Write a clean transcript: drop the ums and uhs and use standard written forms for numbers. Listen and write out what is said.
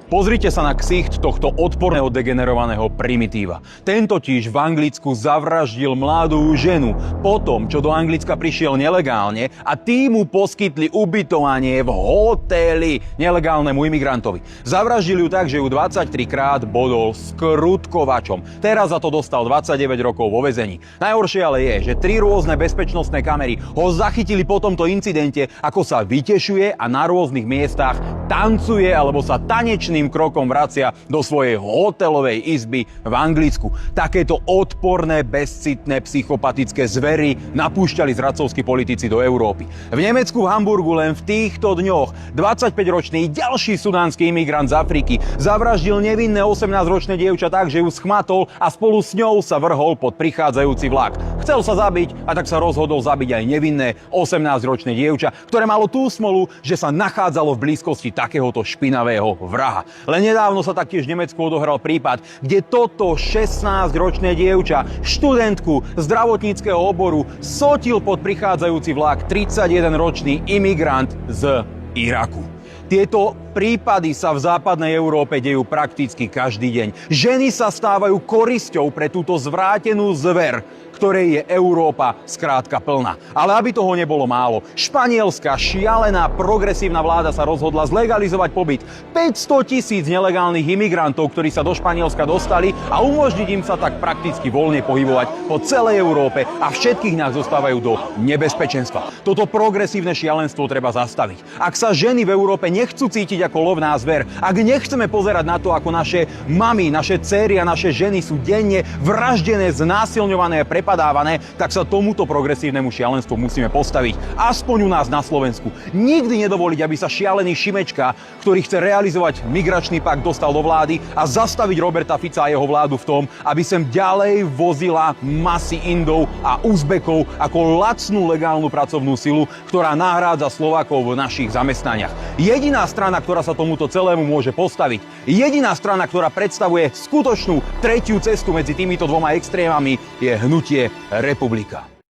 Pozrite sa na ksicht tohto odporného degenerovaného primitíva. Ten totiž v Anglicku zavraždil mladú ženu po tom, čo do Anglicka prišiel nelegálne a tí mu poskytli ubytovanie v hoteli nelegálnemu imigrantovi. Zavraždili ju tak, že ju 23 krát bodol skrutkovačom. Teraz za to dostal 29 rokov vo väzení. Najhoršie ale je, že 3 rôzne bezpečnostné kamery ho zachytili po tomto incidente, ako sa vytešuje a na rôznych miestach tancuje alebo sa tanečným krokom vracia do svojej hotelovej izby v Anglicku. Takéto odporné, bezcitné, psychopatické zvery napúšťali zradcovskí politici do Európy. V Nemecku, v Hamburgu len v týchto dňoch 25-ročný ďalší sudánsky imigrant z Afriky zavraždil nevinné 18-ročné dievča tak, že ju schmatol a spolu s ňou sa vrhol pod prichádzajúci vlak. Chcel sa zabiť a tak sa rozhodol zabiť aj nevinné 18-ročné dievča, ktoré malo tú smolu, že sa nachádzalo v blízkosti takéhoto špinavého vraha. Len nedávno sa taktiež v Nemecku odohral prípad, kde toto 16-ročné dievča, študentku zdravotníckeho oboru, sotil pod prichádzajúci vlak 31-ročný imigrant z Iraku. Tieto prípady sa v západnej Európe dejú prakticky každý deň. Ženy sa stávajú korisťou pre túto zvrátenú zver, ktorej je Európa skrátka plná. Ale aby toho nebolo málo, španielská šialená progresívna vláda sa rozhodla zlegalizovať pobyt 500 000 nelegálnych imigrantov, ktorí sa do Španielska dostali, a umožniť im sa tak prakticky voľne pohybovať po celej Európe a všetkých nás zostávajú do nebezpečenstva. Toto progresívne šialenstvo treba zastaviť. Ak sa ženy v Európe nechcú cítiť ako lovná zver, ak nechceme pozerať na to, ako naše mamy, naše dcéry a naše ženy sú denne vraždené, znásilňované a prepadávané, tak sa tomuto progresívnemu šialenstvu musíme postaviť. Aspoň u nás na Slovensku. Nikdy nedovoliť, aby sa šialený Šimečka, ktorý chce realizovať migračný pakt, dostal do vlády a zastaviť Roberta Fica a jeho vládu v tom, aby sem ďalej vozila masy Indov a Uzbekov ako lacnú legálnu pracovnú silu, ktorá nahrádza Slovákov v našich zamestnaniach. Jediná strana, ktorá sa tomuto celému môže postaviť, jediná strana, ktorá predstavuje skutočnú tretiu cestu medzi týmito dvoma extrémami, je hnutie Republika.